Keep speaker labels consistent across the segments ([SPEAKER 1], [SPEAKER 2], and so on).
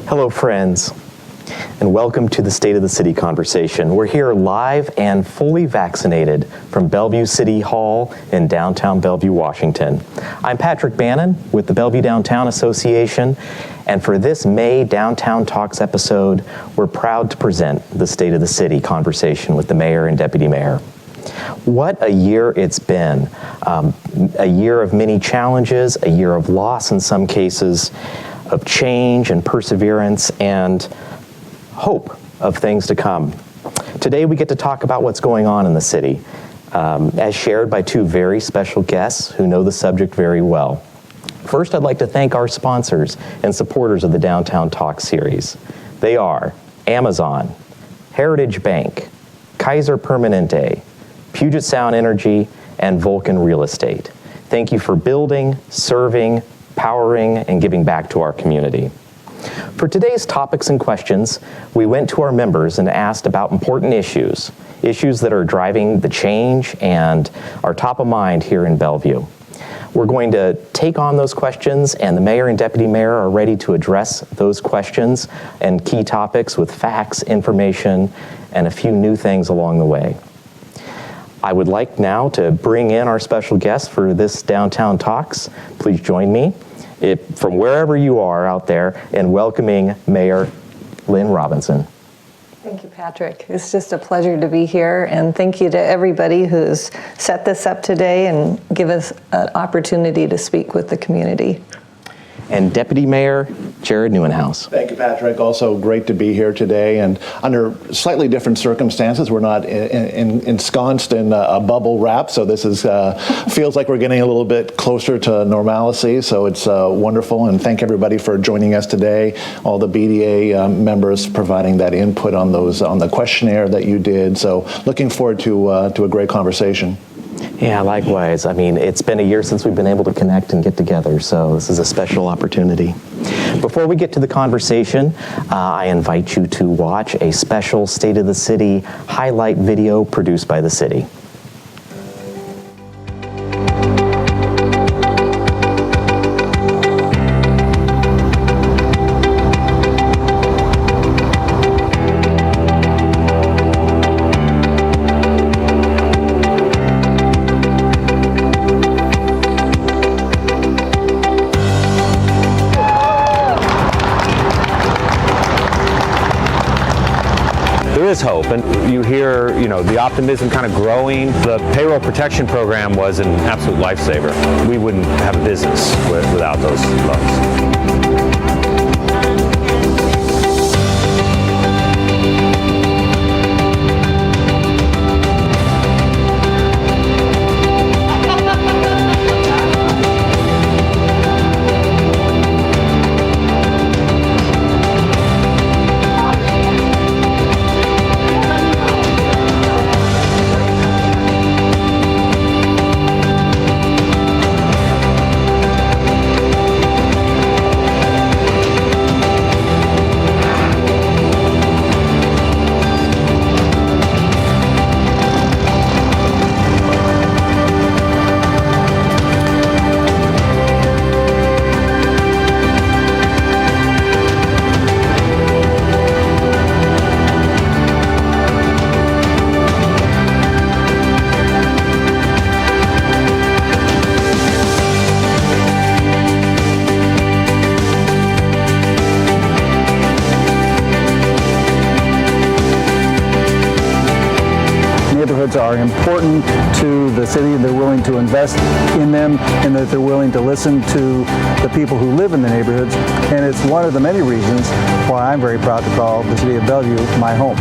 [SPEAKER 1] Hello, friends, and welcome to the State of the City conversation. We're here live and fully vaccinated from Bellevue City Hall in downtown Bellevue, Washington. I'm Patrick Bannon with the Bellevue Downtown Association, and for this May Downtown Talks episode, we're proud to present the State of the City conversation with the mayor and deputy mayor. What a year it's been. A year of many challenges, a year of loss in some cases, of change and perseverance and hope of things to come. Today we get to talk about what's going on in the city, as shared by two very special guests who know the subject very well. First, I'd like to thank our sponsors and supporters of the Downtown Talk series. They are Amazon, Heritage Bank, Kaiser Permanente, Puget Sound Energy, and Vulcan Real Estate. Thank you for building, serving, powering, and giving back to our community. For today's topics and questions, we went to our members and asked about important issues that are driving the change and are top of mind here in Bellevue. We're going to take on those questions, and the mayor and deputy mayor are ready to address those questions and key topics with facts, information, and a few new things along the way. I would like now to bring in our special guest for this Downtown Talks. Please join me from wherever you are out there in welcoming Mayor Lynne Robinson.
[SPEAKER 2] Thank you, Patrick. It's just a pleasure to be here, and thank you to everybody who's set this up today and give us an opportunity to speak with the community.
[SPEAKER 1] And Deputy Mayor Jared Nieuwenhuis.
[SPEAKER 3] Thank you, Patrick. Also great to be here today, and under slightly different circumstances. We're not ensconced in a bubble wrap, so this is feels like we're getting a little bit closer to normalcy, so it's wonderful, and thank everybody for joining us today, all the BDA members providing that input on the questionnaire that you did, so looking forward to a great conversation.
[SPEAKER 1] Yeah, likewise. I mean, it's been a year since we've been able to connect and get together, so this is a special opportunity. Before we get to the conversation, I invite you to watch a special State of the City highlight video produced by the city.
[SPEAKER 4] Is hope, and you hear, the optimism kind of growing. The payroll protection program was an absolute lifesaver. We wouldn't have a business without those loans.
[SPEAKER 5] Are important to the city, and they're willing to invest in them, and that they're willing to listen to the people who live in the neighborhoods. And it's one of the many reasons why I'm very proud to call the city of Bellevue my home.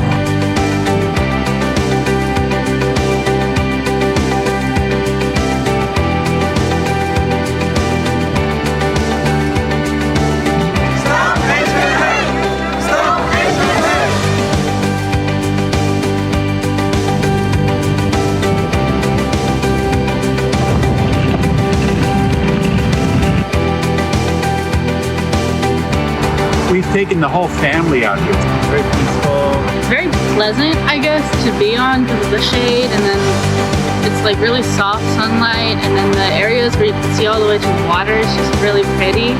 [SPEAKER 6] We've taken the whole family out here. It's very peaceful.
[SPEAKER 7] It's very pleasant, I guess, to be on because of the shade, and then it's like really soft sunlight, and then the areas where you can see all the way to the water is just really pretty.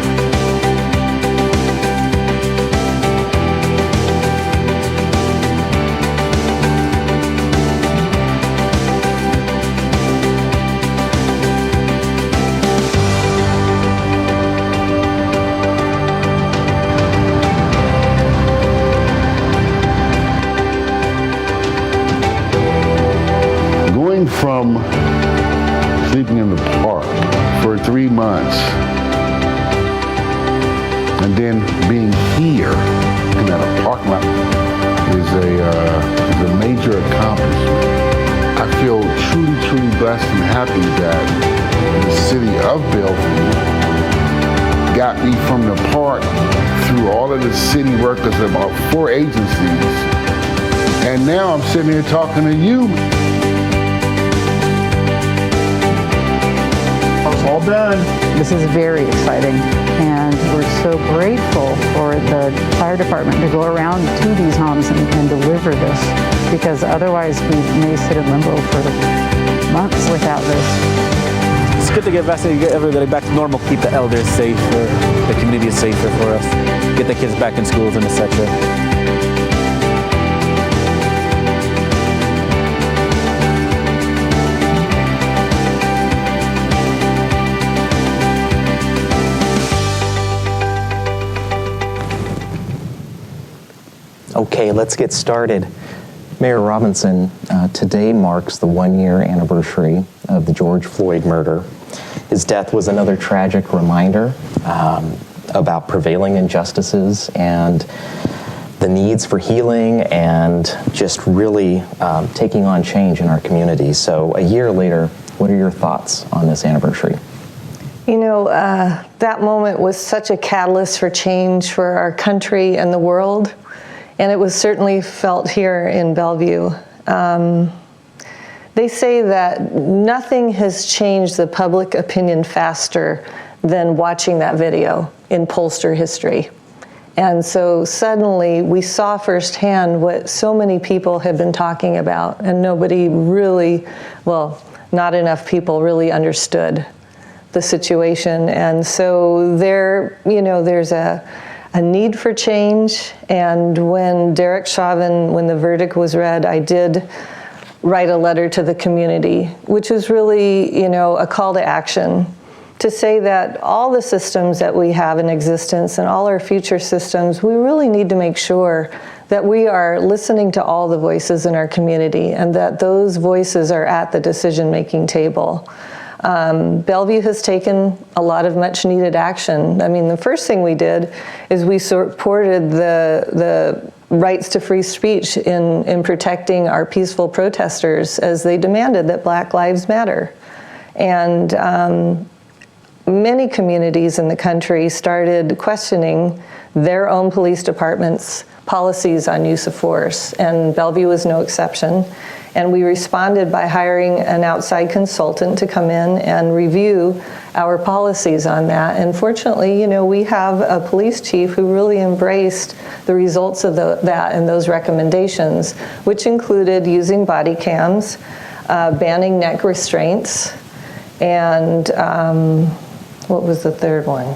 [SPEAKER 8] And then being here in that parking lot is a major accomplishment. I feel truly, truly blessed and happy that the city of Bellevue got me from the park through all of the city workers, about 4 agencies. And now I'm sitting here talking to you.
[SPEAKER 6] All done.
[SPEAKER 9] This is very exciting, and we're so grateful for the fire department to go around to these homes and deliver this, because otherwise we may sit in limbo for months without this.
[SPEAKER 10] It's good to get vaccinated, get everybody back to normal, keep the elders safe, the community is safer for us, get the kids back in schools and etc.
[SPEAKER 1] Okay, let's get started. Mayor Robinson, today marks the 1-year anniversary of the George Floyd murder. His death was another tragic reminder about prevailing injustices and the needs for healing and just really taking on change in our community. So a year later, what are your thoughts on this anniversary?
[SPEAKER 2] You know, that moment was such a catalyst for change for our country and the world. And it was certainly felt here in Bellevue. They say that nothing has changed the public opinion faster than watching that video in pollster history. And so suddenly we saw firsthand what so many people had been talking about, and nobody really, well, not enough people really understood the situation. And so there, you know, there's a need for change. And when Derek Chauvin, when the verdict was read, I did write a letter to the community, which was really, you know, a call to action to say that all the systems that we have in existence and all our future systems, we really need to make sure that we are listening to all the voices in our community and that those voices are at the decision-making table. Bellevue has taken a lot of much needed action. I mean, the first thing we did is we supported the rights to free speech in protecting our peaceful protesters as they demanded that Black Lives Matter. And many communities in the country started questioning their own police departments' policies on use of force, and Bellevue was no exception. And we responded by hiring an outside consultant to come in and review our policies on that. And fortunately, you know, we have a police chief who really embraced the results of that and those recommendations, which included using body cams, banning neck restraints, and what was the third one?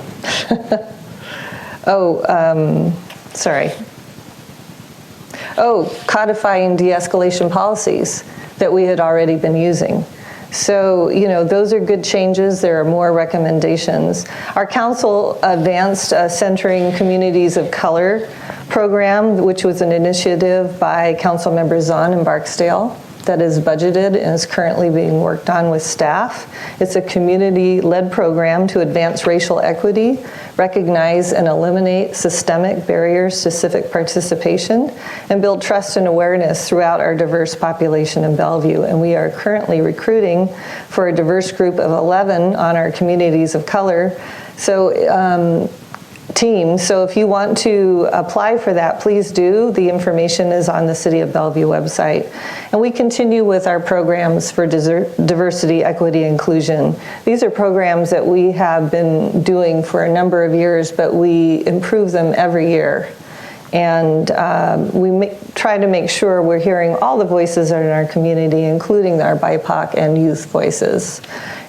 [SPEAKER 2] Codifying de-escalation policies that we had already been using. So, you know, those are good changes. There are more recommendations. Our council advanced a Centering Communities of Color program, which was an initiative by Council Members Zahn and Barksdale that is budgeted and is currently being worked on with staff. It's a community-led program to advance racial equity, recognize and eliminate systemic barriers to civic participation, and build trust and awareness throughout our diverse population in Bellevue. And we are currently recruiting for a diverse group of 11 on our Communities of Color. So, team. So if you want to apply for that, please do. The information is on the City of Bellevue website. And we continue with our programs for diversity, equity, inclusion. These are programs that we have been doing for a number of years, but we improve them every year. And we try to make sure we're hearing all the voices in our community, including our BIPOC and youth voices.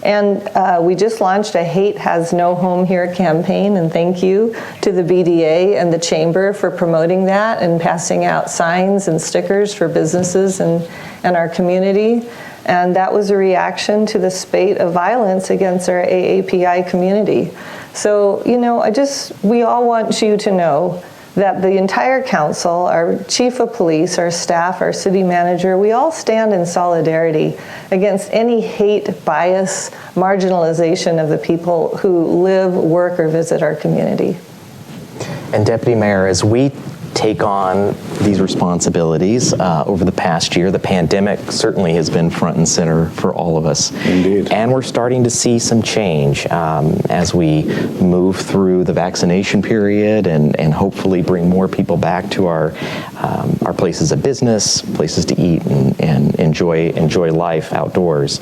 [SPEAKER 2] And we just launched a Hate Has No Home Here campaign, and thank you to the BDA and the Chamber for promoting that and passing out signs and stickers for businesses and our community. And that was a reaction to the spate of violence against our AAPI community. So, you know, we all want you to know that the entire council, our chief of police, our staff, our city manager, we all stand in solidarity against any hate, bias, marginalization of the people who live, work, or visit our community.
[SPEAKER 1] And Deputy Mayor, as we take on these responsibilities over the past year, the pandemic certainly has been front and center for all of us.
[SPEAKER 3] Indeed.
[SPEAKER 1] And we're starting to see some change as we move through the vaccination period and hopefully bring more people back to our places of business, places to eat and enjoy life outdoors.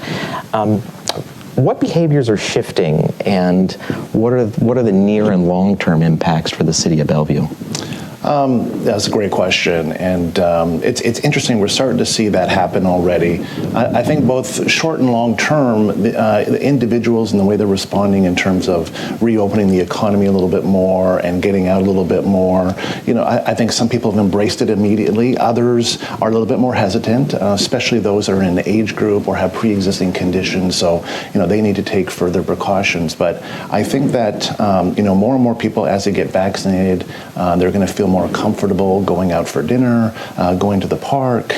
[SPEAKER 1] What behaviors are shifting, and what are the near and long-term impacts for the city of Bellevue?
[SPEAKER 3] That's a great question, and it's interesting. We're starting to see that happen already. I think both short and long term, the individuals and the way they're responding in terms of reopening the economy a little bit more and getting out a little bit more. I think some people have embraced it immediately. Others are a little bit more hesitant, especially those that are in the age group or have pre-existing conditions. So they need to take further precautions. But I think that more and more people, as they get vaccinated, they're going to feel more comfortable going out for dinner, going to the park,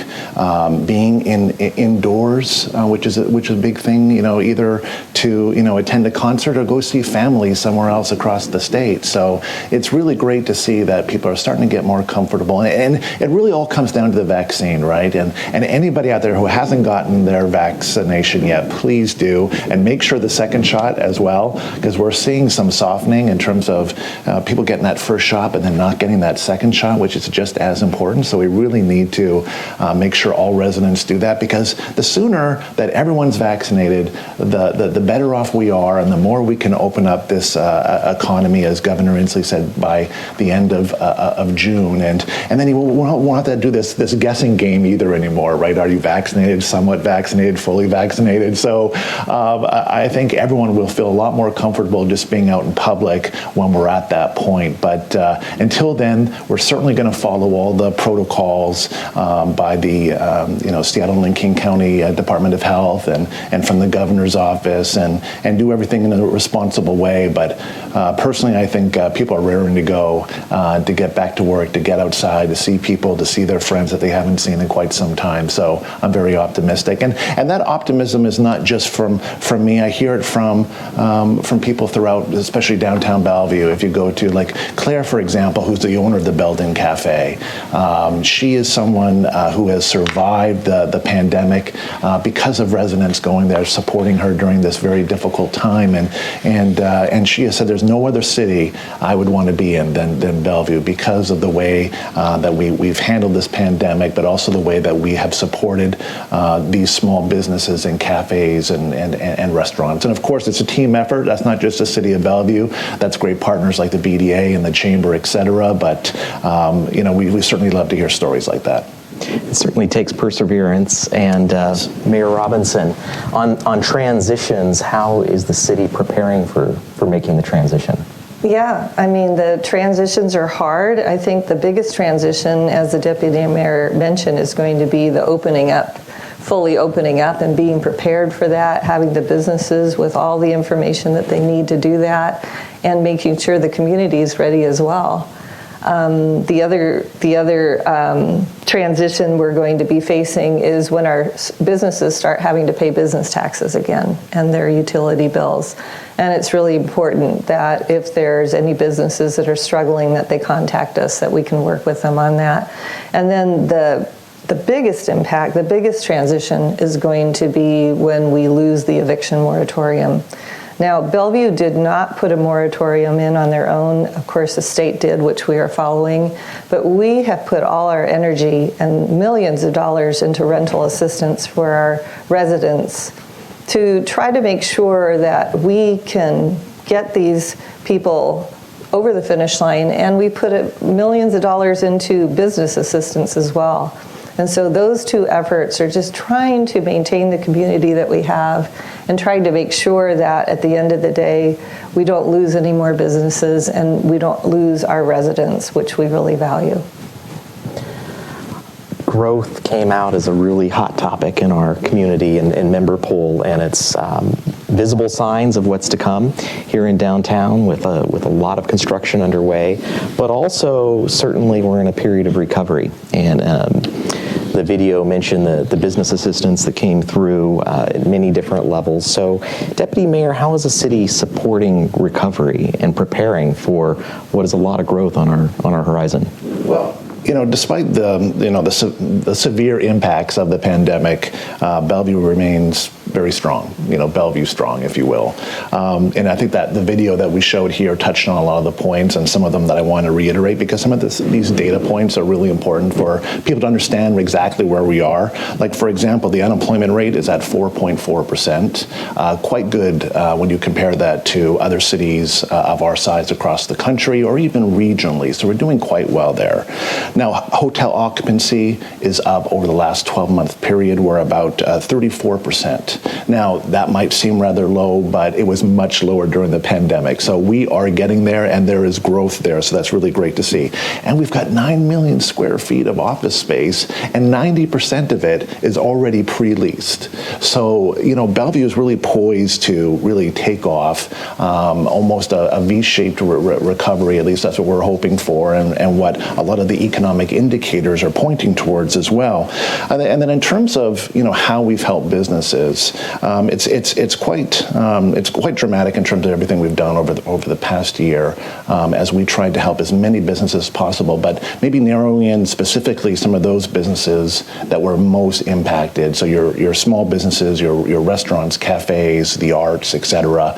[SPEAKER 3] being indoors, which is a big thing. Either to attend a concert or go see family somewhere else across the state. So it's really great to see that people are starting to get more comfortable, and it really all comes down to the vaccine, right? And anybody out there who hasn't gotten their vaccination yet, please do, and make sure the second shot as well, because we're seeing some softening in terms of people getting that first shot and then not getting that second shot, which is just as important. So we really need to make sure all residents do that, because the sooner that everyone's vaccinated, the better off we are, and the more we can open up this economy, as Governor Inslee said, by the end of June. And then you won't have to do this guessing game either anymore, right? Are you vaccinated, somewhat vaccinated, fully vaccinated? So I think everyone will feel a lot more comfortable just being out in public when we're at that point. But until then, we're certainly going to follow all the protocols by the Seattle and King County Department of Health and from the governor's office, and do everything in a responsible way. But personally, I think people are raring to go to get back to work, to get outside, to see people, to see their friends that they haven't seen in quite some time. So I'm very optimistic, and that optimism is not just from me. I hear it from people throughout, especially downtown Bellevue. If you go to like Claire, for example, who's the owner of the Belden Cafe, she is someone who has survived the pandemic because of residents going there, supporting her during this very difficult time, and she has said there's no other city I would want to be in than Bellevue, because of the way that we've handled this pandemic, but also the way that we have supported these small businesses and cafes and restaurants. And of course, it's a team effort. That's not just the city of Bellevue. That's great partners like the BDA and the Chamber, et cetera. But we certainly love to hear stories like that.
[SPEAKER 1] It certainly takes perseverance. And Mayor Robinson, on transitions, how is the city preparing for making the transition?
[SPEAKER 2] Yeah, I mean, the transitions are hard. I think the biggest transition, as the Deputy Mayor mentioned, is going to be the opening up, fully opening up and being prepared for that, having the businesses with all the information that they need to do that, and making sure the community is ready as well. The other transition we're going to be facing is when our businesses start having to pay business taxes again and their utility bills. And it's really important that if there's any businesses that are struggling, that they contact us, that we can work with them on that. And then the biggest impact, the biggest transition is going to be when we lose the eviction moratorium. Now, Bellevue did not put a moratorium in on their own. Of course, the state did, which we are following. But we have put all our energy and millions of dollars into rental assistance for our residents to try to make sure that we can get these people over the finish line. And we put millions of dollars into business assistance as well. And so those two efforts are just trying to maintain the community that we have and trying to make sure that at the end of the day, we don't lose any more businesses and we don't lose our residents, which we really value.
[SPEAKER 1] Growth came out as a really hot topic in our community and member poll, and it's visible signs of what's to come here in downtown with a lot of construction underway, but also certainly we're in a period of recovery. And the video mentioned the business assistance that came through at many different levels. So, Deputy Mayor, how is the city supporting recovery and preparing for what is a lot of growth on our horizon?
[SPEAKER 3] Well, despite the severe impacts of the pandemic, Bellevue remains very strong, Bellevue strong, if you will. And I think that the video that we showed here touched on a lot of the points, and some of them that I want to reiterate, because some of these data points are really important for people to understand exactly where we are. Like, for example, the unemployment rate is at 4.4%, quite good when you compare that to other cities of our size across the country or even regionally. So we're doing quite well there. Now, hotel occupancy is up over the last 12-month period. We're about 34%. Now, that might seem rather low, but it was much lower during the pandemic. So we are getting there, and there is growth there. So that's really great to see. And we've got 9 million square feet of office space, and 90% of it is already pre-leased. So, Bellevue is really poised to really take off, almost a V-shaped recovery. At least that's what we're hoping for, and what a lot of the economic indicators are pointing towards as well. And then in terms of how we've helped businesses, it's quite dramatic in terms of everything we've done over the past year, as we tried to help as many businesses as possible, but maybe narrowing in specifically some of those businesses that were most impacted. So your small businesses, your restaurants, cafes, the arts, etc.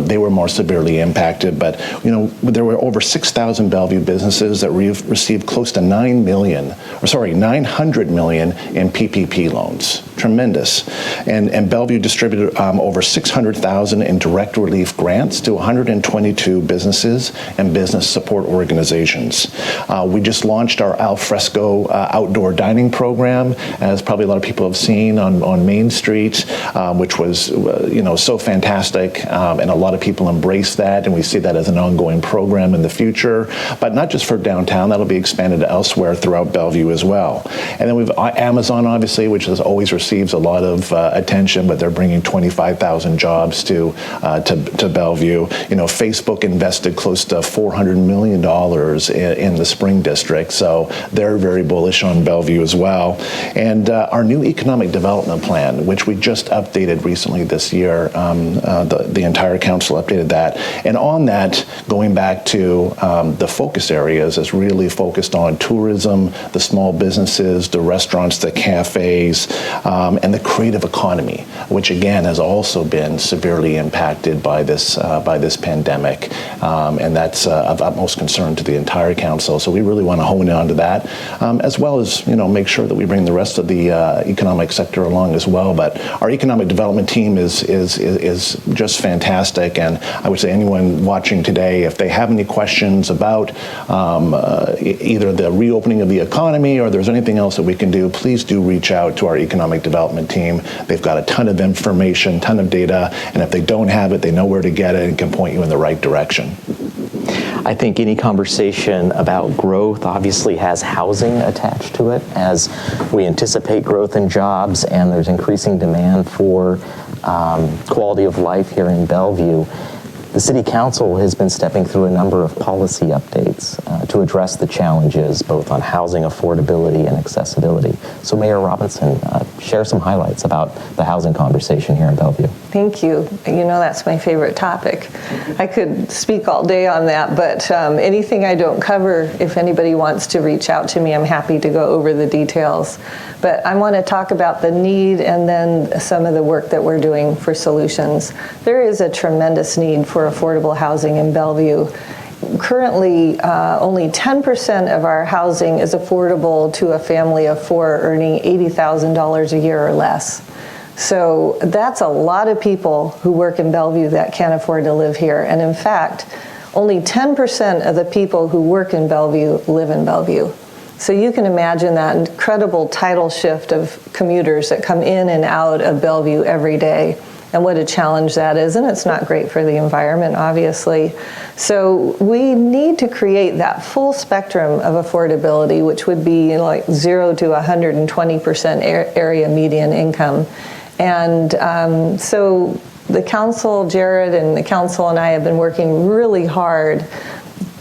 [SPEAKER 3] They were more severely impacted. But there were over 6,000 Bellevue businesses that received close to 900 million in PPP loans. Tremendous. And Bellevue distributed over 600,000 in direct relief grants to 122 businesses and business support organizations. We just launched our al fresco outdoor dining program, as probably a lot of people have seen on Main Street, which was so fantastic, and a lot of people embrace that, and we see that as an ongoing program in the future. But not just for downtown, that'll be expanded elsewhere throughout Bellevue as well. And then we've Amazon, obviously, which has always receives a lot of attention, but they're bringing 25,000 jobs to Bellevue. Facebook invested close to $400 million in the Spring District, so they're very bullish on Bellevue as well. And our new economic development plan, which we just updated recently this year, the entire council updated that. And on that, going back to the focus areas, is really focused on tourism, the small businesses, the restaurants, the cafes, and the creative economy, which again has also been severely impacted by this pandemic, and that's of utmost concern to the entire council. So we really want to hone in onto that, as well as make sure that we bring the rest of the economic sector along as well. But our economic development team is just fantastic, and I would say anyone watching today, if they have any questions about either the reopening of the economy or there's anything else that we can do, please do reach out to our economic development team. They've got a ton of information, ton of data, and if they don't have it, they know where to get it and can point you in the right direction.
[SPEAKER 1] I think any conversation about growth obviously has housing attached to it, as we anticipate growth in jobs and there's increasing demand for quality of life here in Bellevue. The City Council has been stepping through a number of policy updates to address the challenges both on housing affordability and accessibility. So Mayor Robinson, share some highlights about the housing conversation here in Bellevue.
[SPEAKER 2] Thank you. That's my favorite topic. I could speak all day on that, but anything I don't cover, if anybody wants to reach out to me, I'm happy to go over the details. But I want to talk about the need and then some of the work that we're doing for solutions. There is a tremendous need for affordable housing in Bellevue. Currently, only 10% of our housing is affordable to a family of four earning $80,000 a year or less. So that's a lot of people who work in Bellevue that can't afford to live here. And in fact, only 10% of the people who work in Bellevue live in Bellevue. So you can imagine that incredible tidal shift of commuters that come in and out of Bellevue every day, and what a challenge that is. And it's not great for the environment, obviously. So we need to create that full spectrum of affordability, which would be like 0 to 120% area median income. And so the council, Jared and the council and I have been working really hard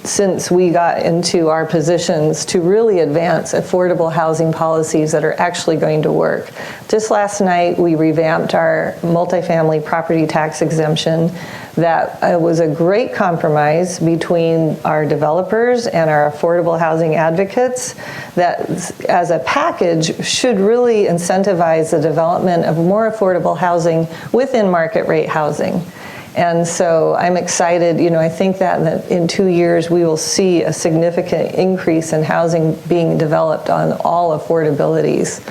[SPEAKER 2] since we got into our positions to really advance affordable housing policies that are actually going to work. Just last night, we revamped our multifamily property tax exemption. That was a great compromise between our developers and our affordable housing advocates that, as a package, should really incentivize the development of more affordable housing within market rate housing. And so I'm excited, I think that in 2 years we will see a significant increase in housing being developed on all affordabilities.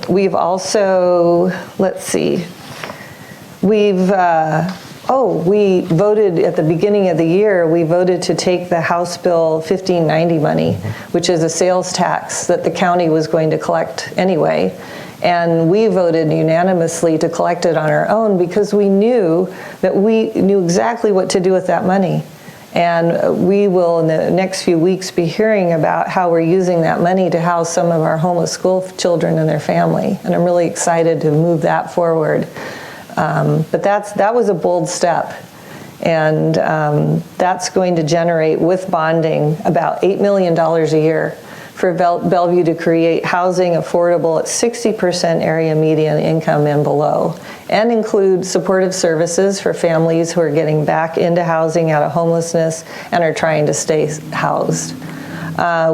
[SPEAKER 2] We've also, we voted at the beginning of the year, we voted to take the House Bill 1590 money, which is a sales tax that the county was going to collect anyway. And we voted unanimously to collect it on our own because we knew exactly what to do with that money. And we will, in the next few weeks, be hearing about how we're using that money to house some of our homeless school children and their family. And I'm really excited to move that forward. But that was a bold step. And that's going to generate, with bonding, about $8 million a year for Bellevue to create housing affordable at 60% area median income and below, and include supportive services for families who are getting back into housing out of homelessness and are trying to stay housed.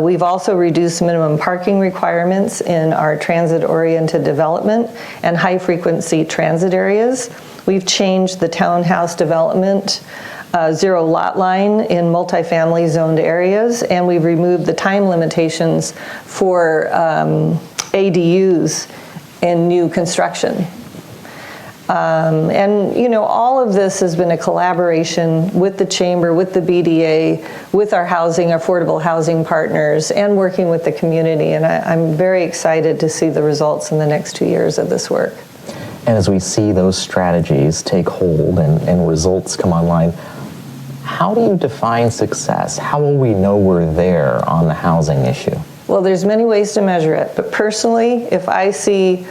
[SPEAKER 2] We've also reduced minimum parking requirements in our transit-oriented development and high-frequency transit areas. We've changed the townhouse development zero lot line in multifamily zoned areas, and we've removed the time limitations for ADUs in new construction. And all of this has been a collaboration with the Chamber, with the BDA, with our affordable housing partners, and working with the community. And I'm very excited to see the results in the next 2 years of this work.
[SPEAKER 1] And as we see those strategies take hold and results come online, how do you define success? How will we know we're there on the housing issue?
[SPEAKER 2] Well, there's many ways to measure it, but personally, if I see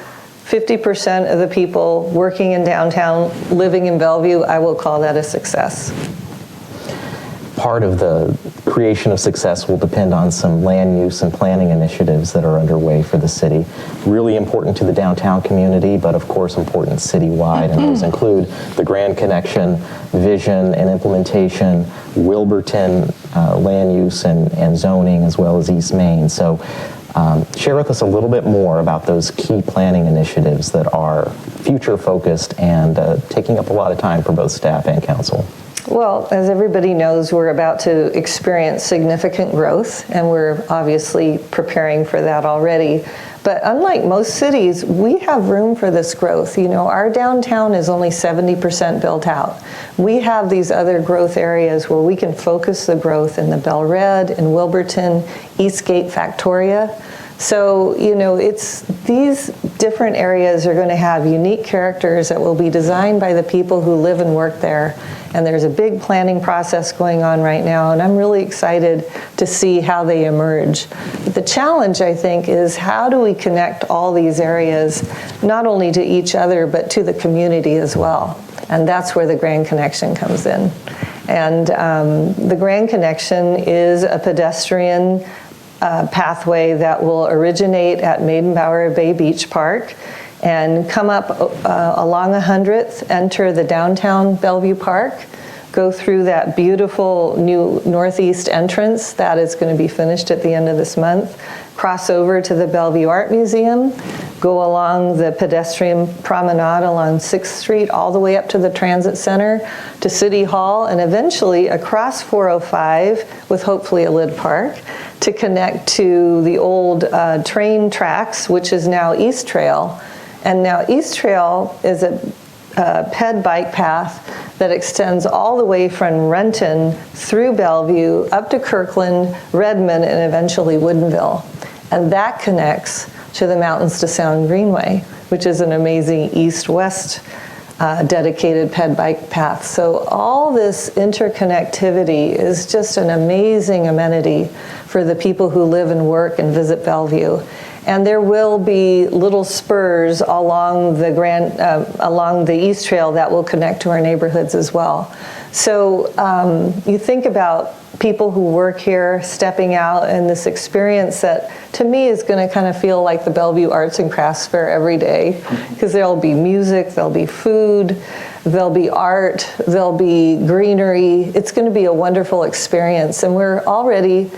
[SPEAKER 2] 50% of the people working in downtown living in Bellevue, I will call that a success.
[SPEAKER 1] Part of the creation of success will depend on some land use and planning initiatives that are underway for the city. Really important to the downtown community, but of course important citywide, and those include the Grand Connection, vision and implementation, Wilburton land use and zoning, as well as East Main. So share with us a little bit more about those key planning initiatives that are future-focused and taking up a lot of time for both staff and council.
[SPEAKER 2] Well, as everybody knows, we're about to experience significant growth, and we're obviously preparing for that already. But unlike most cities, we have room for this growth. Our downtown is only 70% built out. We have these other growth areas where we can focus the growth in the Bel Red, in Wilburton, Eastgate, Factoria. So, it's these different areas are going to have unique characters that will be designed by the people who live and work there. And there's a big planning process going on right now, and I'm really excited to see how they emerge. But the challenge, I think, is how do we connect all these areas, not only to each other, but to the community as well? And that's where the Grand Connection comes in. And the Grand Connection is a pedestrian pathway that will originate at Maidenbower Bay Beach Park and come up along 100th, enter the downtown Bellevue Park, go through that beautiful new northeast entrance that is going to be finished at the end of this month, cross over to the Bellevue Art Museum, go along the pedestrian promenade along 6th Street all the way up to the Transit Center, to City Hall, and eventually across 405 with hopefully a lit park to connect to the old train tracks, which is now East Trail. And now East Trail is a ped bike path that extends all the way from Renton through Bellevue up to Kirkland, Redmond, and eventually Woodinville. And that connects to the Mountains to Sound Greenway, which is an amazing east-west dedicated ped bike path. So all this interconnectivity is just an amazing amenity for the people who live and work and visit Bellevue. And there will be little spurs along the East Trail that will connect to our neighborhoods as well. So you think about people who work here stepping out and this experience that to me is going to kind of feel like the Bellevue Arts and Crafts Fair every day, because there'll be music, there'll be food, there'll be art, there'll be greenery. It's going to be a wonderful experience. And we're already,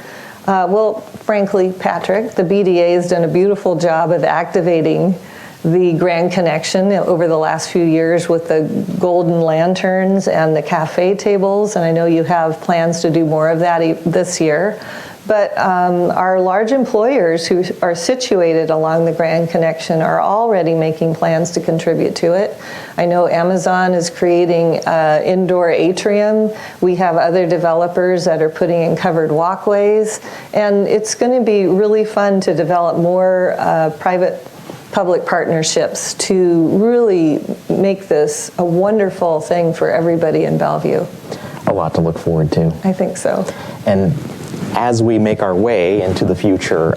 [SPEAKER 2] well, frankly, Patrick, the BDA has done a beautiful job of activating the Grand Connection over the last few years with the golden lanterns and the cafe tables, and I know you have plans to do more of that this year. But our large employers who are situated along the Grand Connection are already making plans to contribute to it. I know Amazon is creating an indoor atrium. We have other developers that are putting in covered walkways, and it's going to be really fun to develop more private-public partnerships to really make this a wonderful thing for everybody in Bellevue.
[SPEAKER 1] A lot to look forward to.
[SPEAKER 2] I think so.
[SPEAKER 1] And as we make our way into the future,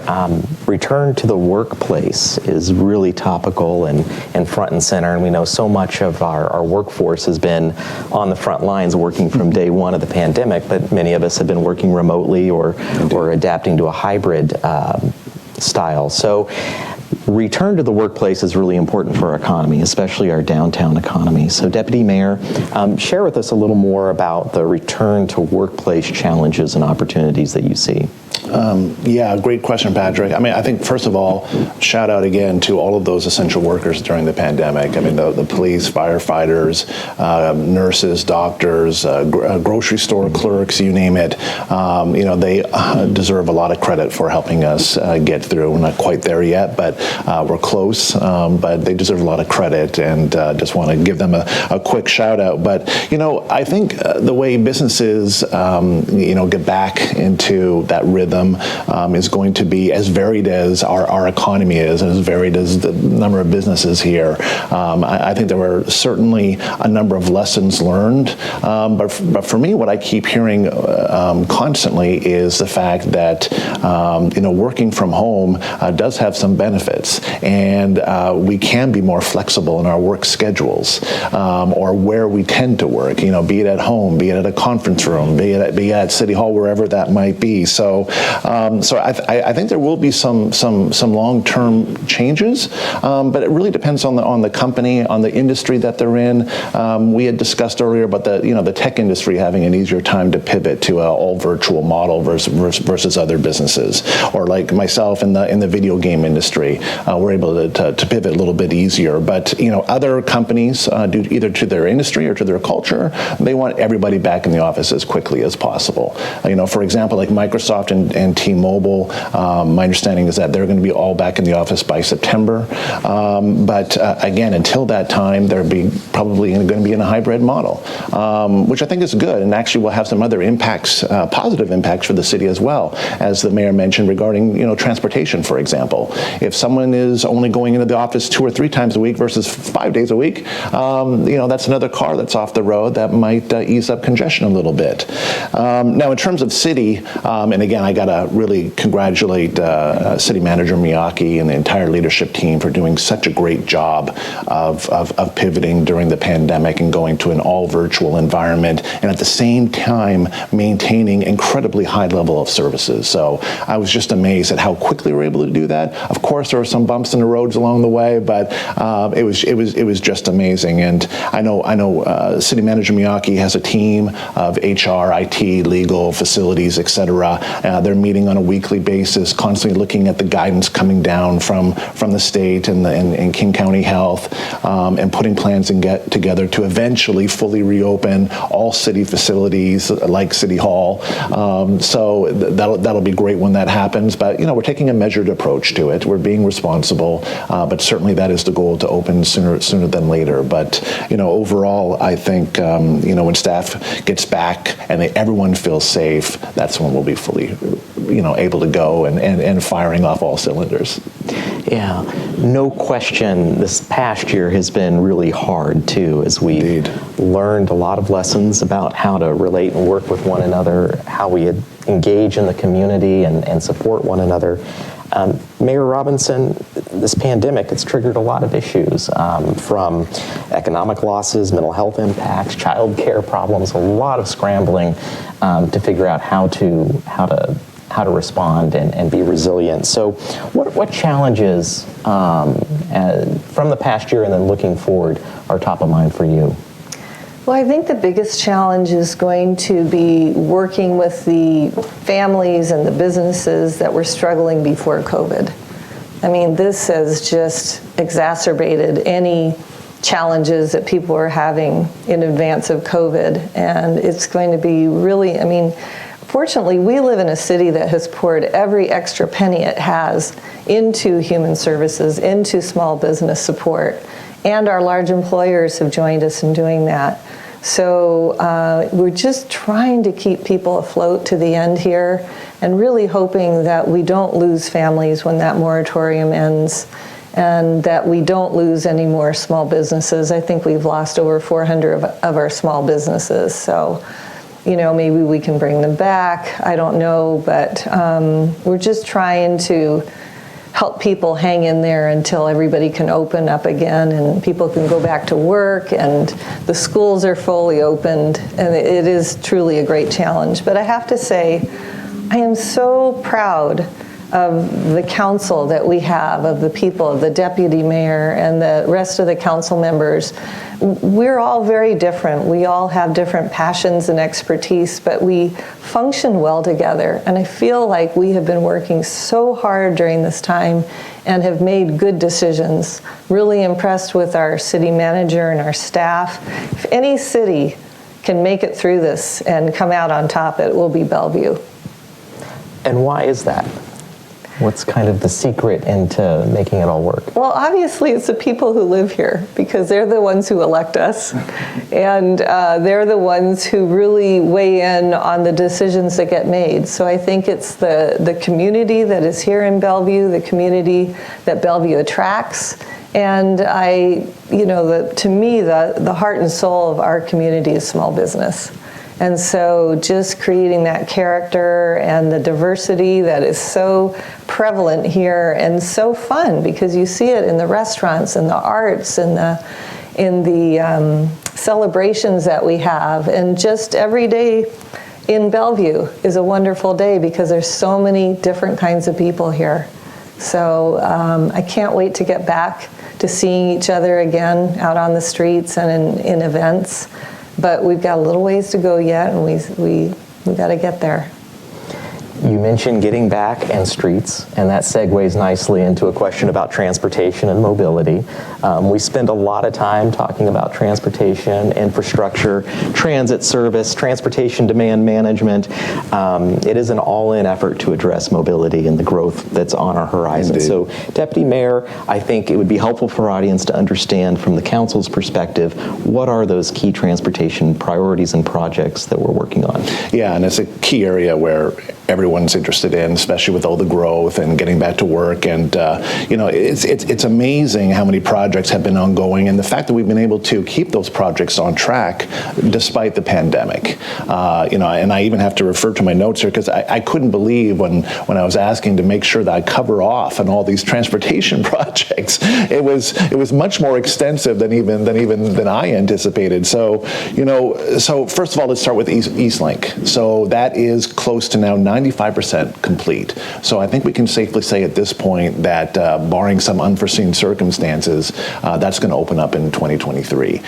[SPEAKER 1] return to the workplace is really topical and front and center. And we know so much of our workforce has been on the front lines working from day one of the pandemic, but many of us have been working remotely or adapting to a hybrid style. So return to the workplace is really important for our economy, especially our downtown economy. So Deputy Mayor, share with us a little more about the return to workplace challenges and opportunities that you see.
[SPEAKER 3] Yeah, great question, Patrick. I mean, I think, first of all, shout out again to all of those essential workers during the pandemic. I mean, the police, firefighters, nurses, doctors, grocery store clerks, you name it. They deserve a lot of credit for helping us get through. We're not quite there yet, but we're close. But they deserve a lot of credit, and just want to give them a quick shout out. But, I think the way businesses, get back into that rhythm is going to be as varied as our economy is, as varied as the number of businesses here. I think there were certainly a number of lessons learned, but for me, what I keep hearing constantly is the fact that working from home does have some benefits, and we can be more flexible in our work schedules, or where we tend to work. Be it at home, be it at a conference room, be it at City Hall, wherever that might be. So I think there will be some long-term changes, but it really depends on the company, on the industry that they're in. We had discussed earlier about the tech industry having an easier time to pivot to an all virtual model versus other businesses, or like myself in the video game industry, we're able to pivot a little bit easier. But other companies, due either to their industry or to their culture, they want everybody back in the office as quickly as possible. For example, like Microsoft and T-Mobile, my understanding is that they're going to be all back in the office by September. But again, until that time, they're probably going to be in a hybrid model, which I think is good, and actually will have some other impacts, positive impacts for the city as well, as the mayor mentioned regarding transportation, for example. If someone is only going into the office 2 or 3 times a week versus 5 days a week, that's another car that's off the road that might ease up congestion a little bit. Now, in terms of city, and again, I got to really congratulate City Manager Miyake and the entire leadership team for doing such a great job of pivoting during the pandemic and going to an all virtual environment, and at the same time maintaining incredibly high level of services. So I was just amazed at how quickly we were able to do that. Of course, there were some bumps in the roads along the way, but it was just amazing. And I know City Manager Miyake has a team of HR, IT, legal, facilities, etc. They're meeting on a weekly basis, constantly looking at the guidance coming down from the state and King County Health, and putting plans together to eventually fully reopen all city facilities like City Hall. So that'll be great when that happens. But we're taking a measured approach to it. We're being responsible, but certainly that is the goal, to open sooner than later. But overall, I think when staff gets back and everyone feels safe, that's when we'll be fully able to go and firing off all cylinders.
[SPEAKER 1] Yeah, no question. This past year has been really hard too, as we've learned a lot of lessons about how to relate and work with one another, how we engage in the community and support one another. Mayor Robinson, this pandemic, it's triggered a lot of issues, from economic losses, mental health impacts, child care problems, a lot of scrambling to figure out how to respond and be resilient. So what challenges from the past year and then looking forward are top of mind for you?
[SPEAKER 2] Well, I think the biggest challenge is going to be working with the families and the businesses that were struggling before COVID. I mean, this has just exacerbated any challenges that people were having in advance of COVID. And it's going to be really, I mean, fortunately, we live in a city that has poured every extra penny it has into human services, into small business support. And our large employers have joined us in doing that. So we're just trying to keep people afloat to the end here and really hoping that we don't lose families when that moratorium ends and that we don't lose any more small businesses. I think we've lost over 400 of our small businesses. So, you know, maybe we can bring them back. I don't know, but we're just trying to help people hang in there until everybody can open up again and people can go back to work and the schools are fully opened, and it is truly a great challenge. But I have to say, I am so proud of the council that we have, of the people, of the deputy mayor and the rest of the council members. We're all very different. We all have different passions and expertise, but we function well together. And I feel like we have been working so hard during this time and have made good decisions. Really impressed with our city manager and our staff. If any city can make it through this and come out on top, it will be Bellevue.
[SPEAKER 1] And why is that? What's kind of the secret into making it all work?
[SPEAKER 2] Well, obviously it's the people who live here, because they're the ones who elect us, and they're the ones who really weigh in on the decisions that get made. So I think it's the community that is here in Bellevue, the community that Bellevue attracts, and to me, the heart and soul of our community is small business. And so just creating that character and the diversity that is so prevalent here and so fun, because you see it in the restaurants and the arts and in the celebrations that we have. And just every day in Bellevue is a wonderful day because there's so many different kinds of people here. So I can't wait to get back to seeing each other again out on the streets and in events. But we've got a little ways to go yet, and we got to get there.
[SPEAKER 1] You mentioned getting back and streets, and that segues nicely into a question about transportation and mobility. We spend a lot of time talking about transportation, infrastructure, transit service, transportation demand management. It is an all-in effort to address mobility and the growth that's on our horizon.
[SPEAKER 3] Indeed.
[SPEAKER 1] So, Deputy Mayor, I think it would be helpful for our audience to understand from the council's perspective, what are those key transportation priorities and projects that we're working on?
[SPEAKER 3] Yeah, and it's a key area where everyone's interested in, especially with all the growth and getting back to work. And it's amazing how many projects have been ongoing, and the fact that we've been able to keep those projects on track despite the pandemic. And I even have to refer to my notes here because I couldn't believe when I was asking to make sure that I cover off on all these transportation projects. It was much more extensive than I anticipated. So first of all, let's start with Eastlink. So that is close to now 95% complete. So I think we can safely say at this point that barring some unforeseen circumstances, that's going to open up in 2023.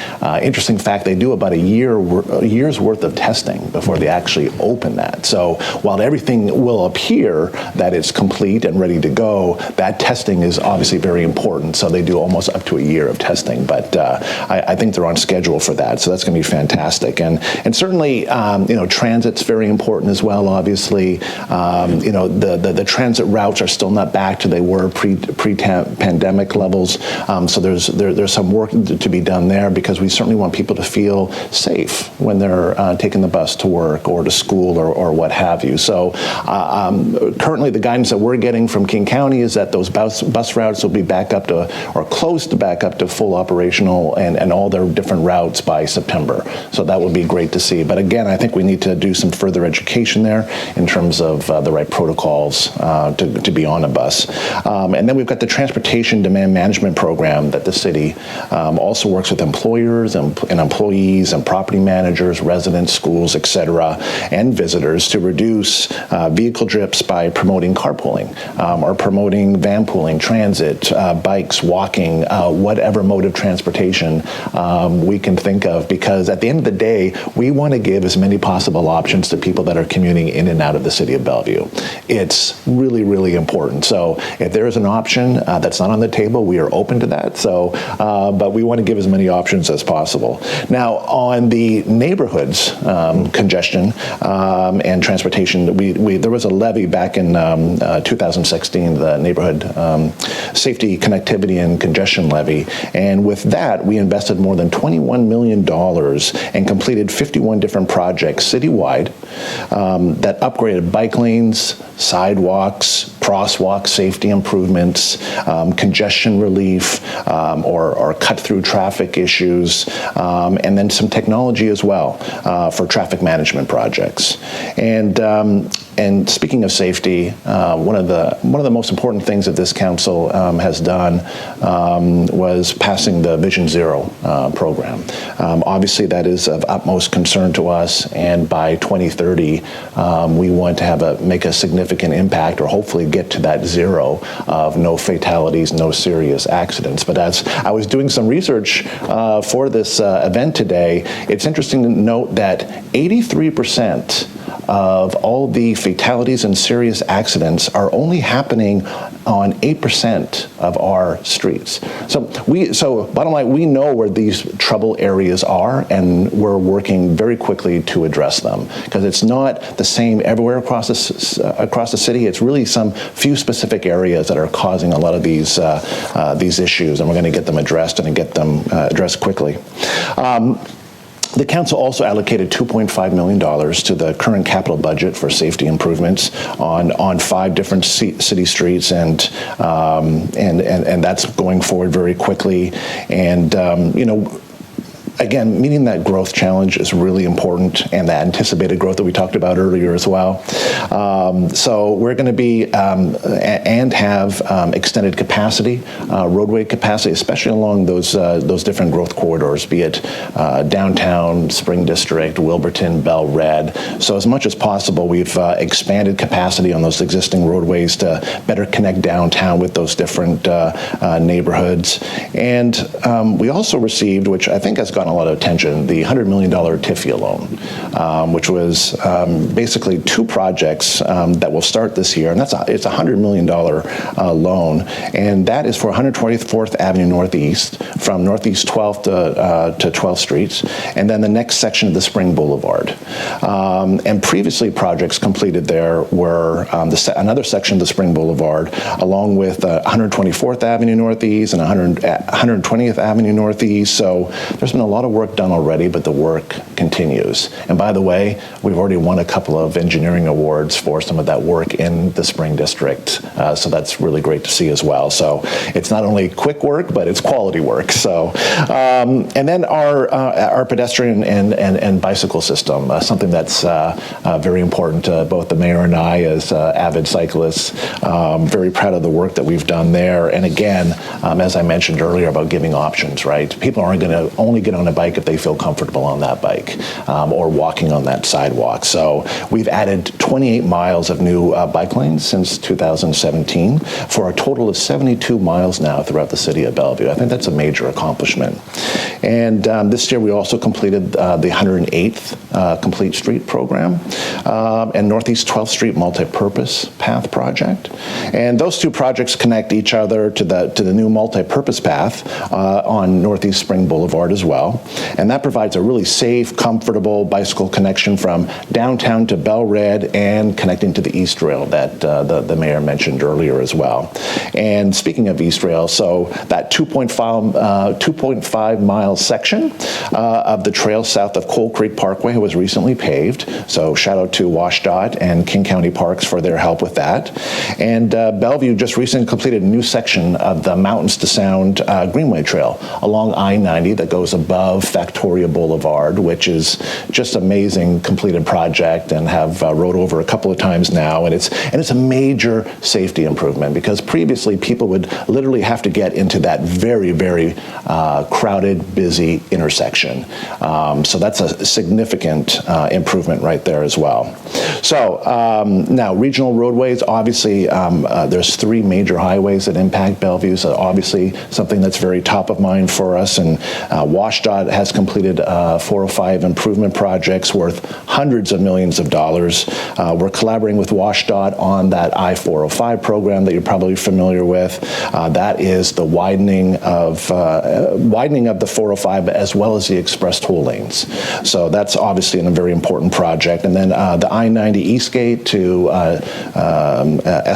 [SPEAKER 3] Interesting fact, they do about a year's worth of testing before they actually open that. So while everything will appear that it's complete and ready to go, that testing is obviously very important. So they do almost up to a year of testing, but I think they're on schedule for that. So that's going to be fantastic. And certainly, transit's very important as well, obviously. The transit routes are still not back to they were pre-pandemic levels. So there's some work to be done there, because we certainly want people to feel safe when they're taking the bus to work or to school or what have you. So currently the guidance that we're getting from King County is that those bus routes will be back up to, or close to back up to full operational and all their different routes by September. So that would be great to see. But again, I think we need to do some further education there in terms terms of the right protocols to be on a bus. And then we've got the Transportation Demand Management Program that the city also works with employers and employees and property managers, residents, schools, etc., and visitors to reduce vehicle trips by promoting carpooling or promoting van pooling, transit, bikes, walking, whatever mode of transportation we can think of, because at the end of the day, we want to give as many possible options to people that are commuting in and out of the city of Bellevue. It's really, really important. So if there is an option that's not on the table, we are open to that. So, but we want to give as many options as possible. Now, on the neighborhoods congestion and transportation, there was a levy back in 2016, the Neighborhood Safety, Connectivity, and Congestion Levy. And with that, we invested more than $21 million and completed 51 different projects citywide that upgraded bike lanes, sidewalks, crosswalk safety improvements, congestion relief, or cut-through traffic issues, and then some technology as well for traffic management projects. And speaking of safety, one of the most important things that this council has done was passing the Vision Zero program. Obviously, that is of utmost concern to us, and by 2030, we want to make a significant impact, or hopefully get to that zero of no fatalities, no serious accidents. But as I was doing some research for this event today, it's interesting to note that 83% of all the fatalities and serious accidents are only happening on 8% of our streets. So bottom line, we know where these trouble areas are, and we're working very quickly to address them, because it's not the same everywhere across the city. It's really some few specific areas that are causing a lot of these issues, and we're going to get them addressed and get them addressed quickly. The council also allocated $2.5 million to the current capital budget for safety improvements on 5 different city streets, and that's going forward very quickly. And again, meeting that growth challenge is really important, and that anticipated growth that we talked about earlier as well. So we're going to be and have extended capacity, roadway capacity, especially along those different growth corridors, be it downtown, Spring District, Wilburton, Bell Red. So as much as possible, we've expanded capacity on those existing roadways to better connect downtown with those different neighborhoods. And we also received, which I think has gotten a lot of attention, the $100 million TIFIA loan, which was basically 2 projects that will start this year, and it's a $100 million loan, and that is for 124th Avenue Northeast, from Northeast 12th to 12th Streets, and then the next section of the Spring Boulevard. And previously, projects completed there were another section of the Spring Boulevard, along with 124th Avenue Northeast and 120th Avenue Northeast. So there's been a lot of work done already, but the work continues. And by the way, we've already won a couple of engineering awards for some of that work in the Spring District. So that's really great to see as well. So it's not only quick work, but it's quality work. So, and then our pedestrian and bicycle system, something that's very important to both the mayor and I as avid cyclists. Very proud of the work that we've done there. And again, as I mentioned earlier about giving options, right? People aren't going to only get on a bike if they feel comfortable on that bike or walking on that sidewalk. So we've added 28 miles of new bike lanes since 2017 for a total of 72 miles now throughout the city of Bellevue. I think that's a major accomplishment. And this year we also completed the 108th Complete Street program and Northeast 12th Street multi-purpose path project. And those 2 projects connect each other to the new multi-purpose path on Northeast Spring Boulevard as well. And that provides a really safe, comfortable bicycle connection from downtown to Bell Red and connecting to the East Rail that the mayor mentioned earlier as well. And speaking of East Rail, so that 2.5 mile section of the trail south of Coal Creek Parkway was recently paved. So shout out to WashDOT and King County Parks for their help with that. And Bellevue just recently completed a new section of the Mountain Mountains to Sound Greenway Trail along I-90 that goes above Factoria Boulevard, which is just amazing completed project, and have rode over a couple of times now, and it's a major safety improvement, because previously people would literally have to get into that very, very crowded, busy intersection. So that's a significant improvement right there as well. So now regional roadways, obviously there's 3 major highways that impact Bellevue, so obviously something that's very top of mind for us, and WashDOT has completed 405 improvement projects worth hundreds of millions of dollars. We're collaborating with WashDOT on that I-405 program that you're probably familiar with. That is the widening of the 405 as well as the express toll lanes. So that's obviously a very important project. And then the I-90 Eastgate to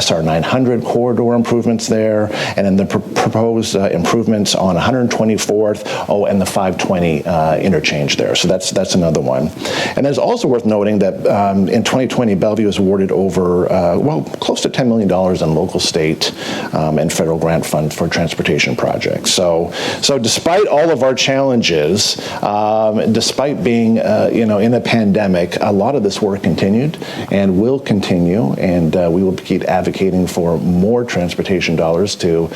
[SPEAKER 3] SR 900 corridor improvements there, and then the proposed improvements on 124th, and the 520 interchange there. So that's another one. And it's also worth noting that in 2020, Bellevue was awarded over, close to $10 million in local, state, and federal grant funds for transportation projects. So despite all of our challenges, despite being, in a pandemic, a lot of this work continued and will continue, and we will keep advocating for more transportation dollars to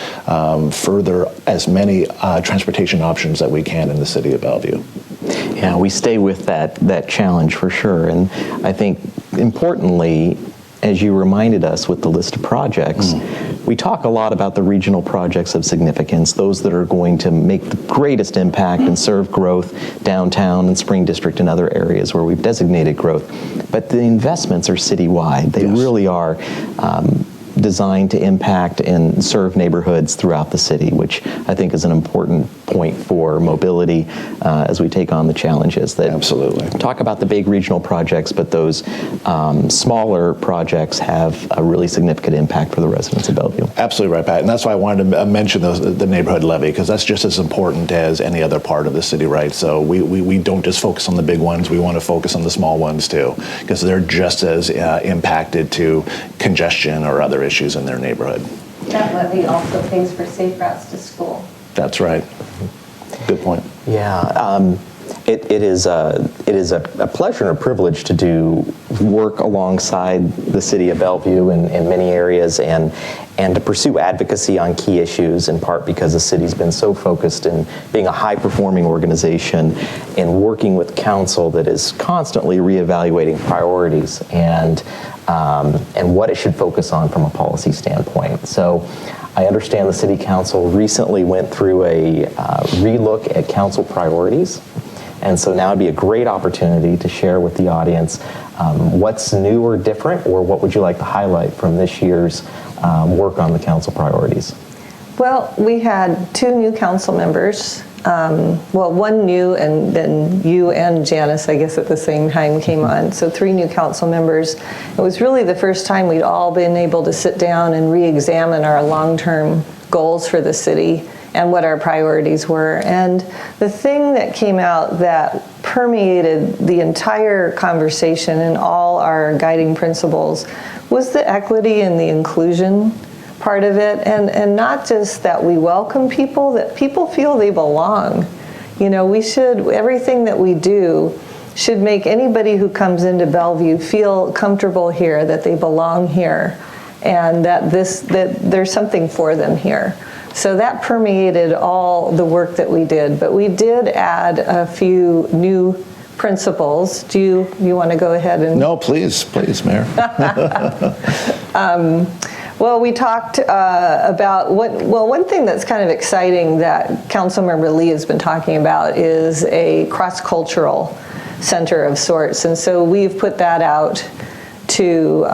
[SPEAKER 3] further as many transportation options that we can in the city of Bellevue.
[SPEAKER 1] Yeah, we stay with that challenge for sure. And I think importantly, as you reminded us with the list of projects, we talk a lot about the regional projects of significance, those that are going to make the greatest impact and serve growth downtown and Spring District and other areas where we've designated growth. But the investments are citywide. They really are designed to impact and serve neighborhoods throughout the city, which I think is an important point for mobility as we take on the challenges. That
[SPEAKER 3] absolutely
[SPEAKER 1] talk about the big regional projects, but those smaller projects have a really significant impact for the residents of Bellevue.
[SPEAKER 3] Absolutely right, Pat, and that's why I wanted to mention the neighborhood levy, because that's just as important as any other part of the city, right? So we don't just focus on the big ones, we want to focus on the small ones too, because they're just as impacted to congestion or other issues in their neighborhood.
[SPEAKER 2] That levy also pays for safe routes to school.
[SPEAKER 3] That's right. Good point.
[SPEAKER 1] Yeah, it is a pleasure and a privilege to do work alongside the city of Bellevue in many areas, and to pursue advocacy on key issues, in part because the city's been so focused in being a high-performing organization and working with council that is constantly reevaluating priorities and what it should focus on from a policy standpoint. So I understand the City Council recently went through a relook at council priorities, and so now would be a great opportunity to share with the audience what's new or different, or what would you like to highlight from this year's work on the council priorities?
[SPEAKER 2] Well, we had 2 new council members. One new, and then you and Janice, I guess, at the same time came on. So 3 new council members. It was really the first time we'd all been able to sit down and re-examine our long-term goals for the city and what our priorities were. And the thing that came out that permeated the entire conversation and all our guiding principles was the equity and the inclusion part of it, and not just that we welcome people, that people feel they belong. Everything that we do should make anybody who comes into Bellevue feel comfortable here, that they belong here, and that there's something for them here. So that permeated all the work that we did, but we did add a few new principles. Do you want to go ahead and?
[SPEAKER 3] No, please, Mayor.
[SPEAKER 2] Well, we talked about one thing that's kind of exciting that Councilmember Lee has been talking about is a cross-cultural center of sorts. And so we've put that out to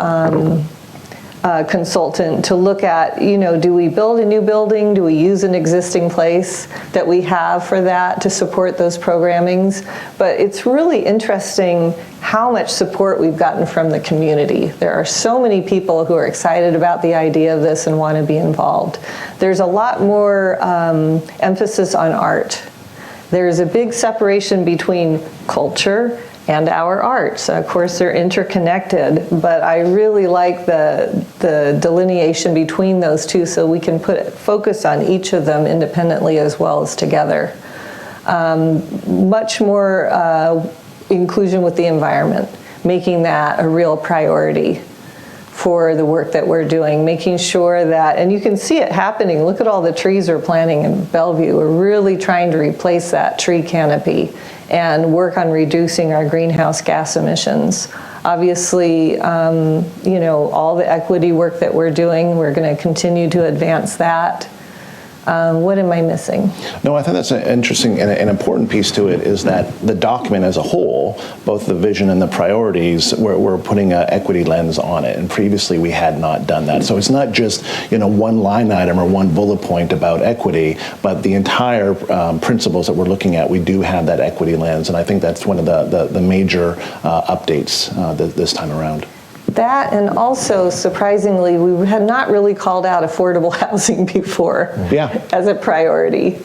[SPEAKER 2] a consultant to look at, do we build a new building? Do we use an existing place that we have for that to support those programmings? But it's really interesting how much support we've gotten from the community. There are so many people who are excited about the idea of this and want to be involved. There's a lot more emphasis on art. There's a big separation between culture and our arts. Of course, they're interconnected, but I really like the delineation between those two so we can focus on each of them independently as well as together. Much more inclusion with the environment, making that a real priority for the work that we're doing, making sure that, and you can see it happening, look at all the trees we're planting in Bellevue. We're really trying to replace that tree canopy and work on reducing our greenhouse gas emissions. Obviously, you know, all the equity work that we're doing, we're going to continue to advance that. What am I missing?
[SPEAKER 3] No, I think that's an interesting and an important piece to it is that the document as a whole, both the vision and the priorities, we're putting an equity lens on it. And previously we had not done that. So it's not just, you know, one line item or one bullet point about equity, but the entire principles that we're looking at, we do have that equity lens. And I think that's one of the major updates this time around.
[SPEAKER 2] That, and also, surprisingly, we had not really called out affordable housing before as a priority.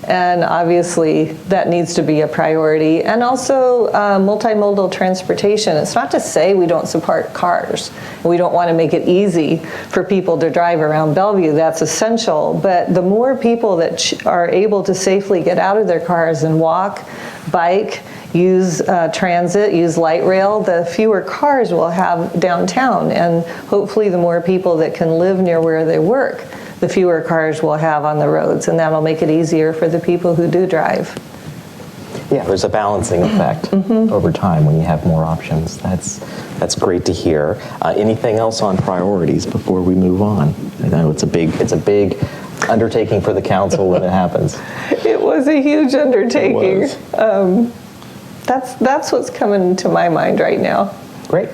[SPEAKER 2] And obviously, that needs to be a priority. And also, multimodal transportation. It's not to say we don't support cars. We don't want to make it easy for people to drive around Bellevue. That's essential. But the more people that are able to safely get out of their cars and walk, bike, use transit, use light rail, the fewer cars we'll have downtown. And hopefully the more people that can live near where they work, the fewer cars we'll have on the roads. And that'll make it easier for the people who do drive.
[SPEAKER 1] Yeah, there's a balancing effect over time when you have more options. That's great to hear. Anything else on priorities before we move on? I know it's a big undertaking for the council when it happens.
[SPEAKER 2] It was a huge undertaking.
[SPEAKER 1] It was.
[SPEAKER 2] That's what's coming to my mind right now.
[SPEAKER 1] Great.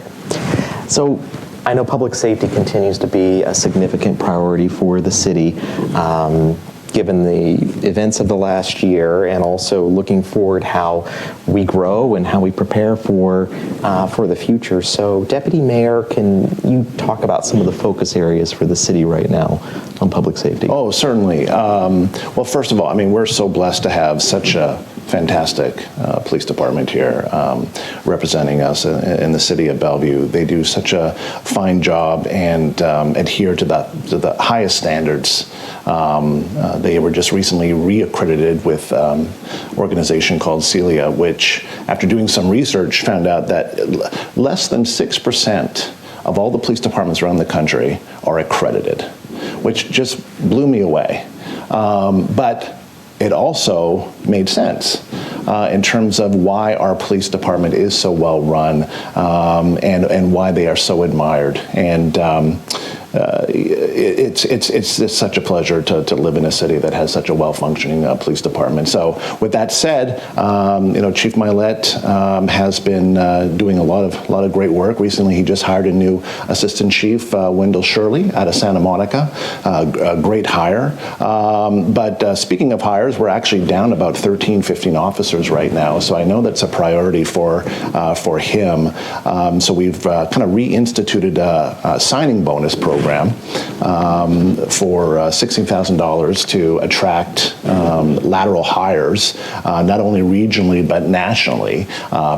[SPEAKER 1] So I know public safety continues to be a significant priority for the city, given the events of the last year, and also looking forward how we grow and how we prepare for the future. So Deputy Mayor, can you talk about some of the focus areas for the city right now on public safety?
[SPEAKER 3] Oh, certainly. Well, first of all, I mean, we're so blessed to have such a fantastic police department here representing us in the city of Bellevue. They do such a fine job and adhere to the highest standards. They were just recently reaccredited with an organization called Celia, which, after doing some research, found out that less than 6% of all the police departments around the country are accredited, which just blew me away. But it also made sense in terms of why our police department is so well run and why they are so admired. And it's such a pleasure to live in a city that has such a well-functioning police department. So with that said, Chief Milet has been doing a lot of great work. Recently, he just hired a new assistant chief, Wendell Shirley, out of Santa Monica. A great hire. But speaking of hires, we're actually down about 13, 15 officers right now. So I know that's a priority for him. So we've kind of reinstituted a signing bonus program for $16,000 to attract lateral hires, not only regionally but nationally.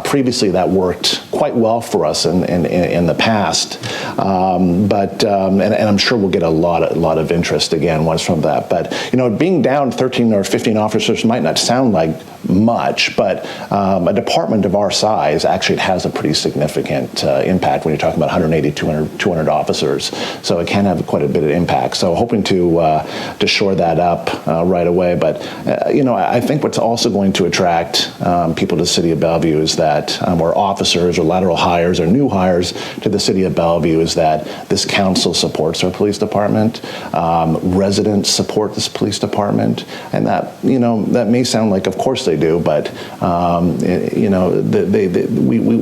[SPEAKER 3] Previously, that worked quite well for us in the past, but I'm sure we'll get a lot of interest again once from that. But being down 13 or 15 officers might not sound like much, but a department of our size actually has a pretty significant impact when you're talking about 180, 200 officers. So it can have quite a bit of impact. So hoping to shore that up right away. But I think what's also going to attract people to the city of Bellevue is that, or officers or lateral hires or new hires to the city of Bellevue, is that this council supports our police department. Residents support this police department, and that that may sound like, of course they do, but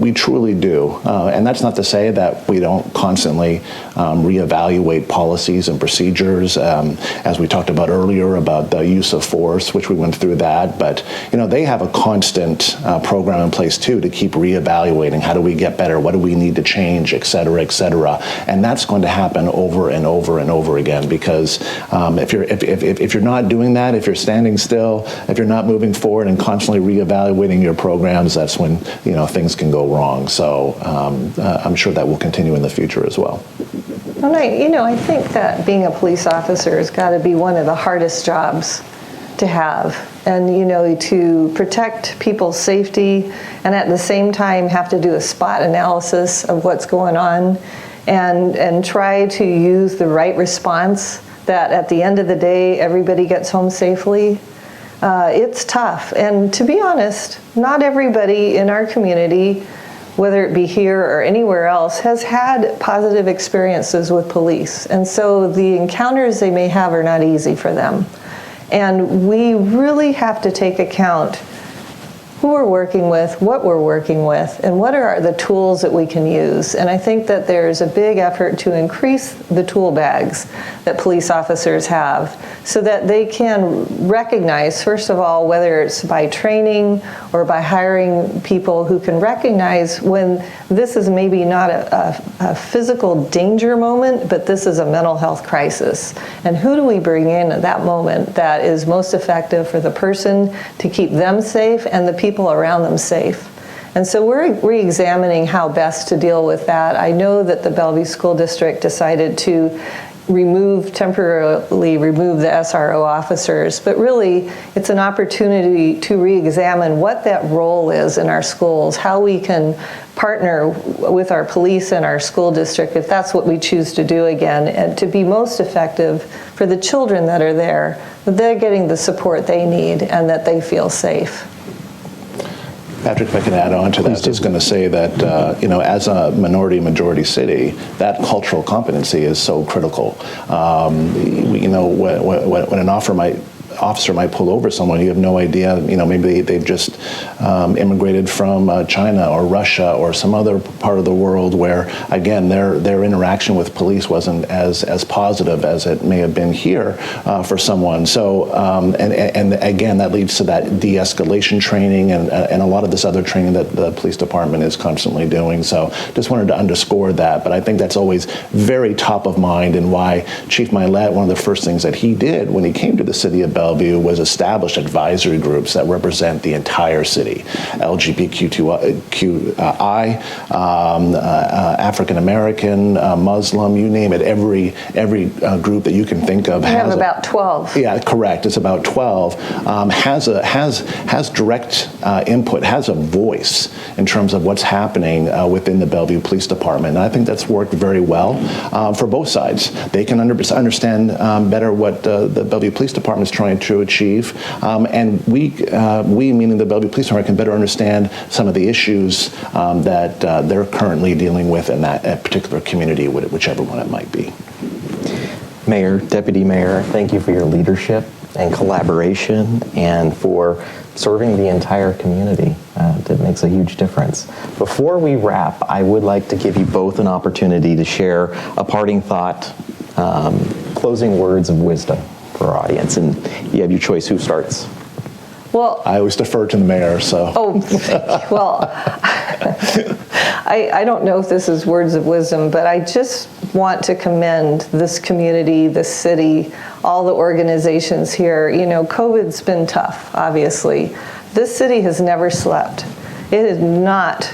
[SPEAKER 3] we truly do. And that's not to say that we don't constantly reevaluate policies and procedures, as we talked about earlier about the use of force, which we went through that. But they have a constant program in place too to keep reevaluating. How do we get better? What do we need to change, et cetera, et cetera. And that's going to happen over and over and over again, because if you're not doing that, if you're standing still, if you're not moving forward and constantly reevaluating your programs, that's when things can go wrong. So I'm sure that will continue in the future as well.
[SPEAKER 2] And I think that being a police officer has got to be one of the hardest jobs to have, and to protect people's safety, and at the same time have to do a spot analysis of what's going on, and try to use the right response that at the end of the day everybody gets home safely. It's tough, and to be honest, not everybody in our community, whether it be here or anywhere else, has had positive experiences with police, and so the encounters they may have are not easy for them. And we really have to take account who we're working with, what we're working with, and what are the tools that we can use. And I think that there's a big effort to increase the tool bags that police officers have so that they can recognize, first of all, whether it's by training or by hiring people who can recognize when this is maybe not a physical danger moment, but this is a mental health crisis. And who do we bring in at that moment that is most effective for the person to keep them safe and the people around them safe? And so we're re-examining how best to deal with that. I know that the Bellevue School District decided to temporarily remove the SRO officers, but really it's an opportunity to re-examine what that role is in our schools, how we can partner with our police and our school district, if that's what we choose to do again, and to be most effective for the children that are there, that they're getting the support they need and that they feel safe.
[SPEAKER 3] Patrick, if I can add on to that, I was just going to say that, as a majority city, that cultural competency is so critical. When an officer might pull over someone, you have no idea, maybe they've just immigrated from China or Russia or some other part of the world where, again, their interaction with police wasn't as positive as it may have been here for someone. So, and again, that leads to that de-escalation training and a lot of this other training that the police department is constantly doing. So just wanted to underscore that, but I think that's always very top of mind, and why Chief Milet, one of the first things that he did when he came to the city of Bellevue was establish advisory groups that represent the entire city, LGBTQI, African American, Muslim, you name it. Every group that you can think of.
[SPEAKER 2] We have about 12.
[SPEAKER 3] Yeah, correct. It's about 12. Has direct input, has a voice in terms of what's happening within the Bellevue Police Department, and I think that's worked very well for both sides. They can understand better what the Bellevue Police Department is trying to achieve, and we meaning the Bellevue Police Department, can better understand some of the issues that they're currently dealing with in that particular community, whichever one it might be.
[SPEAKER 1] Mayor, Deputy Mayor, thank you for your leadership and collaboration and for serving the entire community. That makes a huge difference. Before we wrap, I would like to give you both an opportunity to share a parting thought, closing words of wisdom for our audience, and you have your choice. Who starts?
[SPEAKER 2] Well,
[SPEAKER 3] I always defer to the mayor, so.
[SPEAKER 2] Oh, well, I don't know if this is words of wisdom, but I just want to commend this community, this city, all the organizations here. COVID's been tough, obviously. This city has never slept. It has not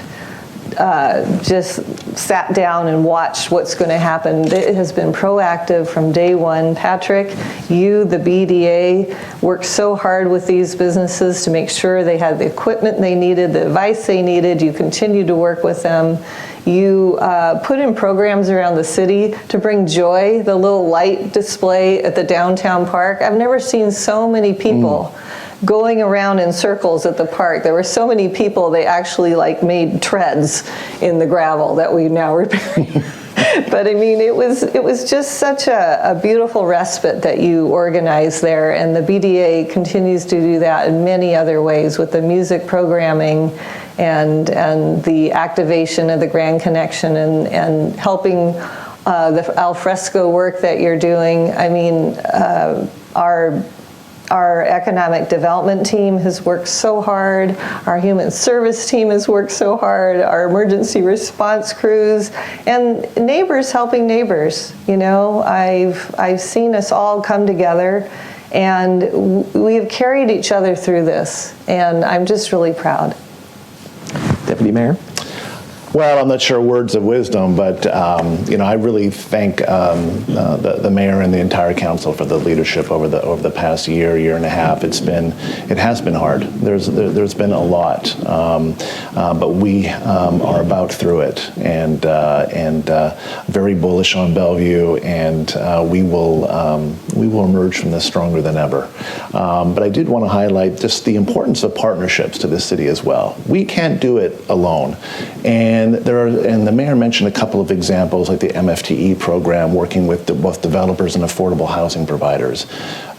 [SPEAKER 2] just sat down and watched what's going to happen. It has been proactive from day one. Patrick, you, the BDA, worked so hard with these businesses to make sure they had the equipment they needed, the advice they needed. You continue to work with them. You put in programs around the city to bring joy, the little light display at the downtown park. I've never seen so many people going around in circles at the park. There were so many people, they actually made treads in the gravel that we now repairing. But I mean, it was just such a beautiful respite that you organized there, and the BDA continues to do that in many other ways with the music programming and the activation of the Grand Connection and helping the alfresco work that you're doing. I mean, our economic development team has worked so hard. Our human service team has worked so hard. Our emergency response crews and neighbors helping neighbors. I've seen us all come together And we have carried each other through this, and I'm just really proud.
[SPEAKER 1] Deputy Mayor?
[SPEAKER 3] Well, I'm not sure words of wisdom, but I really thank the mayor and the entire council for the leadership over the past year and a half. It has been hard. There's been a lot, but we are about through it, and very bullish on Bellevue, and we will emerge from this stronger than ever. But I did want to highlight just the importance of partnerships to the city as well. We can't do it alone, and the mayor mentioned a couple of examples, like the MFTE program, working with both developers and affordable housing providers.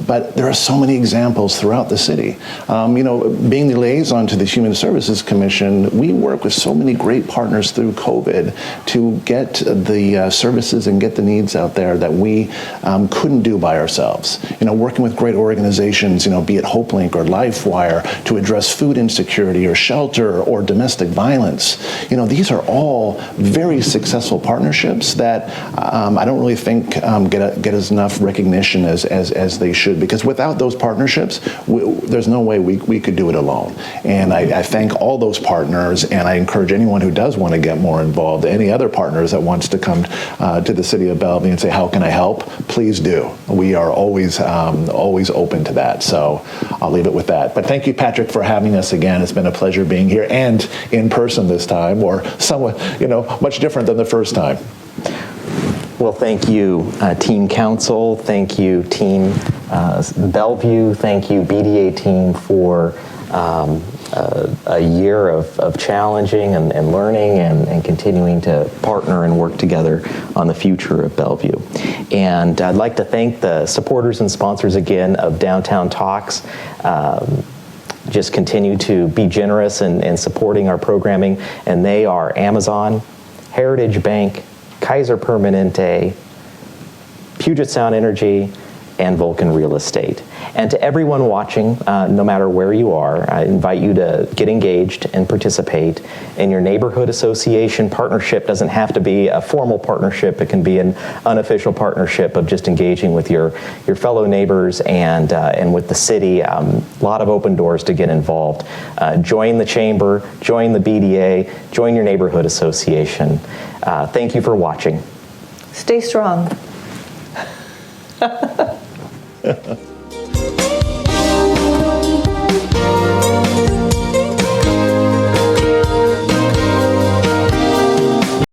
[SPEAKER 3] But there are so many examples throughout the city. Being the liaison to the Human Services Commission, we work with so many great partners through COVID to get the services and get the needs out there that we couldn't do by ourselves. Working with great organizations, be it HopeLink or LifeWire, to address food insecurity or shelter or domestic violence. These are all very successful partnerships that I don't really think get as enough recognition as they should, because without those partnerships, there's no way we could do it alone. And I thank all those partners, and I encourage anyone who does want to get more involved, any other partners that wants to come to the city of Bellevue and say, how can I help? Please do. We are always open to that. So I'll leave it with that. But thank you, Patrick, for having us again. It's been a pleasure being here, and in person this time, or somewhat, much different than the first time.
[SPEAKER 1] Well, thank you, Team Council. Thank you, Team Bellevue. Thank you, BDA team, for a year of challenging and learning and continuing to partner and work together on the future of Bellevue. And I'd like to thank the supporters and sponsors again of Downtown Talks. Just continue to be generous in supporting our programming, and they are Amazon, Heritage Bank, Kaiser Permanente, Puget Sound Energy, and Vulcan Real Estate. And to everyone watching, no matter where you are, I invite you to get engaged and participate in your neighborhood association partnership. Doesn't have to be a formal partnership. It can be an unofficial partnership of just engaging with your fellow neighbors and with the city. A lot of open doors to get involved. Join the chamber, join the BDA, join your neighborhood association. Thank you for watching.
[SPEAKER 2] Stay strong.